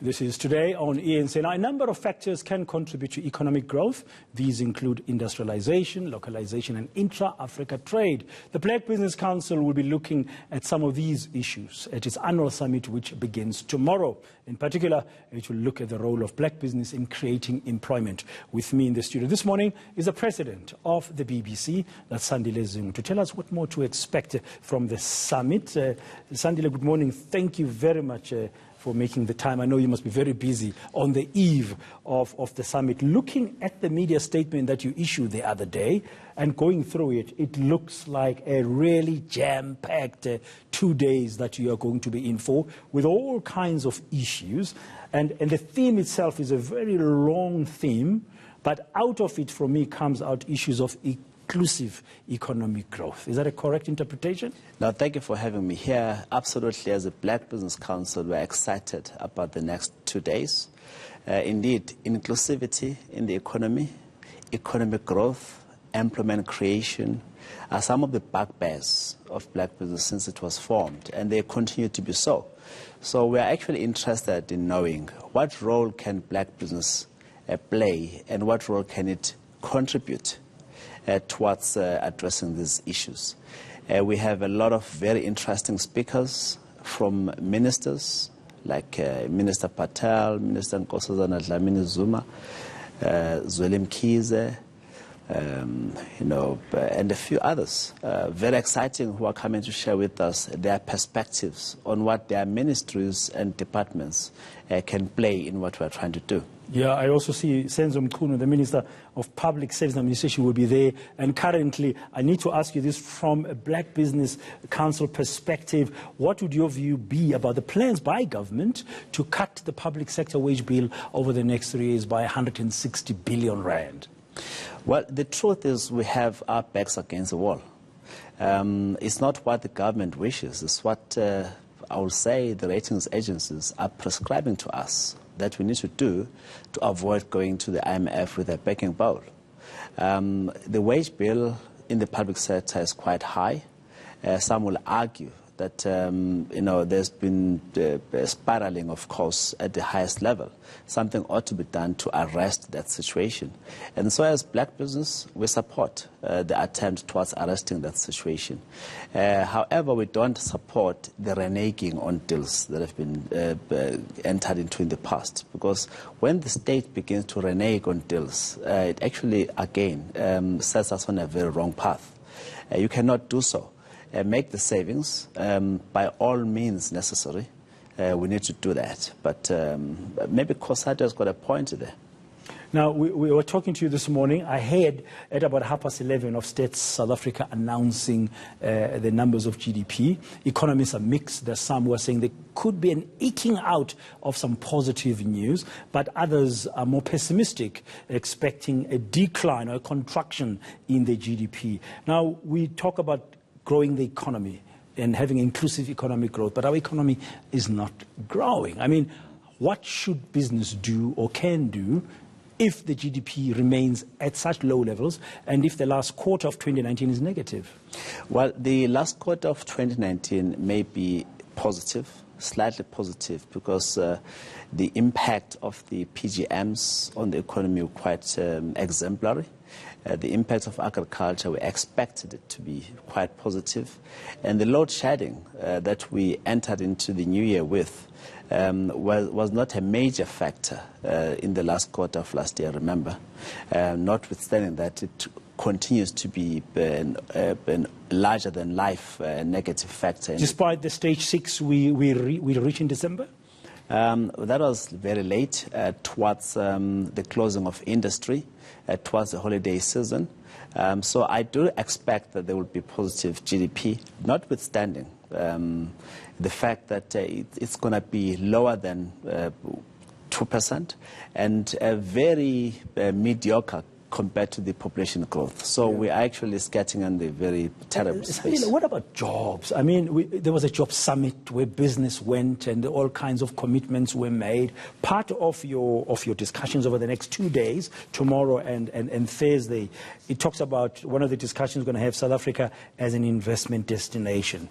This is Today on eNCA. Now, a number of factors can contribute to economic growth. These include industrialisation, localisation and intra-Africa trade. The Black Business Council will be looking at some of these issues at its annual summit, which begins tomorrow. In particular, it will look at the role of black business in creating employment. With me in the studio this morning is the president of the BBC, that's Sandile Zungu, to tell us what more to expect from the summit. Sandile, good morning. Thank you very much for making the time. I know you must be very busy on the eve of the summit. Looking at the media statement that you issued the other day and going through it, it looks like a really jam-packed 2 days that you are going to be in for, with all kinds of issues. And the theme itself is a very long theme, but out of it, for me, comes out issues of inclusive economic growth. Is that a correct interpretation? No, thank you for having me here. Absolutely, as a Black Business Council, we're excited about the next 2 days. Indeed, inclusivity in the economy, economic growth, employment creation are some of the bugbears of black business since it was formed, and they continue to be so. So we're actually interested in knowing what role can black business play and what role can it contribute towards addressing these issues. We have a lot of very interesting speakers from ministers like Minister Patel, Minister Nkosazana Dlamini Zuma, Zweli Mkhize, and a few others. Very exciting, who are coming to share with us their perspectives on what their ministries and departments can play in what we're trying to do. Yeah, I also see Senzo Mkhunu, the Minister of Public Service Administration, will be there. And currently, I need to ask you this from a Black Business Council perspective. What would your view be about the plans by government to cut the public sector wage bill over the next 3 years by 160 billion rand? Well, the truth is we have our backs against the wall. It's not what the government wishes. It's what I will say the ratings agencies are prescribing to us that we need to do to avoid going to the IMF with a begging bowl. The wage bill in the public sector is quite high. Some will argue that there's been spiraling, of course, at the highest level. Something ought to be done to arrest that situation. And so as black business, we support the attempt towards arresting that situation. However, we don't support the reneging on deals that have been entered into in the past. Because when the state begins to renege on deals, it actually, again, sets us on a very wrong path. You cannot do so. Make the savings by all means necessary. We need to do that. But maybe Kosato has got a point there. Now, we were talking to you this morning. I heard at about 11:30 of Stats South Africa announcing the numbers of GDP. Economists are mixed. There's some who are saying there could be an eking out of some positive news, but others are more pessimistic, expecting a decline or a contraction in the GDP. Now, we talk about growing the economy and having inclusive economic growth, but our economy is not growing. I mean, what should business do or can do if the GDP remains at such low levels and if the last quarter of 2019 is negative? Well, the last quarter of 2019 may be positive, slightly positive, because the impact of the PGMs on the economy were quite exemplary. The impact of agriculture, we expected it to be quite positive. And the load shedding that we entered into the new year with was not a major factor in the last quarter of last year, remember. Notwithstanding that, it continues to be a larger than life negative factor. Despite the stage 6 we reach in December? That was very late towards the closing of industry, towards the holiday season. So I do expect that there will be positive GDP, notwithstanding the fact that it's going to be lower than 2% and very mediocre compared to the population growth. So we are actually sketching on the very terrible space. What about jobs? I mean, there was a job summit where business went and all kinds of commitments were made. Part of your discussions over the next 2 days, tomorrow and Thursday, it talks about one of the discussions going to have South Africa as an investment destination.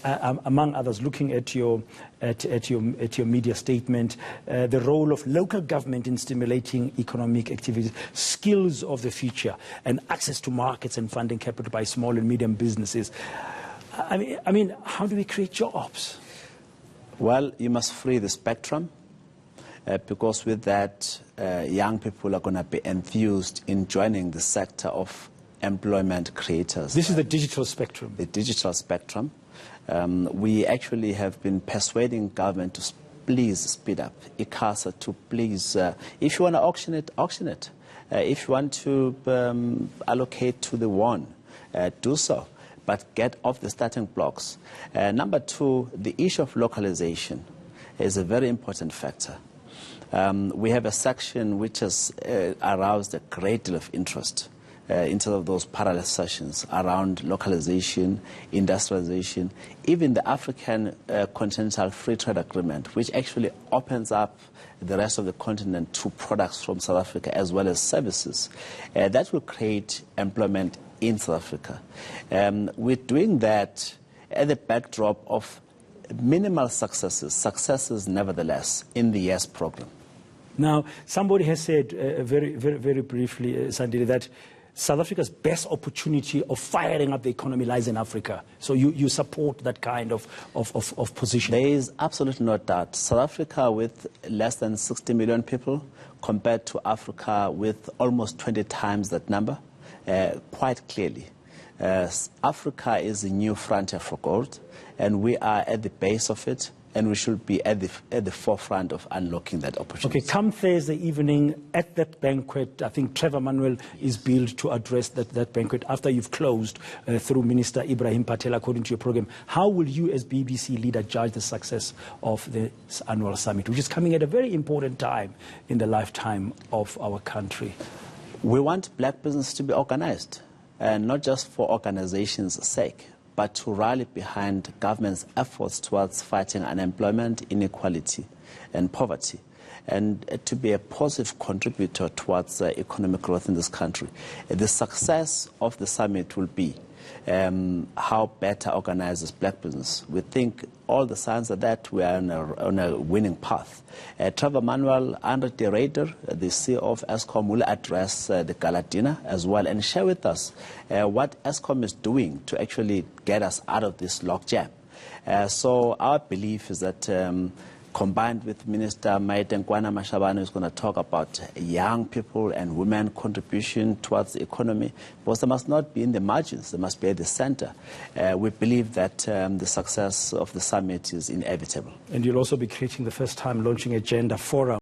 Among others, looking at your at your media statement, the role of local government in stimulating economic activities, skills of the future, and access to markets and funding capital by small and medium businesses. I mean, how do we create jobs? Well, you must free the spectrum. Because with that, young people are going to be enthused in joining the sector of employment creators. This is the digital spectrum. The digital spectrum. We actually have been persuading government to please speed up ICASA, to please, if you want to auction it, auction it. If you want to allocate to the one, do so. But get off the starting blocks. Number two, the issue of localization is a very important factor. We have a section which has aroused a great deal of interest in terms of those parallel sessions around localization, industrialization, even the African Continental Free Trade Agreement, which actually opens up the rest of the continent to products from South Africa as well as services. That will create employment in South Africa. We're doing that at the backdrop of minimal successes nevertheless in the YES program. Now, somebody has said very briefly, Sandile, that South Africa's best opportunity of firing up the economy lies in Africa. So you support that kind of position? There is absolutely no doubt. South Africa with less than 60 million people compared to Africa with almost 20 times that number, quite clearly. Africa is a new frontier for gold, and we are at the base of it. And we should be at the forefront of unlocking that opportunity. Okay, come Thursday evening at that banquet, I think Trevor Manuel is billed to address that banquet after you've closed through Minister Ibrahim Patel, according to your program. How will you as BBC leader judge the success of this annual summit, which is coming at a very important time in the lifetime of our country? We want black business to be organized, and not just for organization's sake, but to rally behind government's efforts towards fighting unemployment, inequality, and poverty, and to be a positive contributor towards economic growth in this country. The success of the summit will be how better organizes black business. We think all the signs are that we are on a winning path. Trevor Manuel, Andre de Ruyter, the CEO of Eskom, will address the gala dinner as well and share with us what Eskom is doing to actually get us out of this logjam. So our belief is that combined with Minister Maite Mashabane, who's going to talk about young people and women contribution towards the economy, because they must not be in the margins, they must be at the center. We believe that the success of the summit is inevitable. And you'll also be creating the first time launching a gender forum.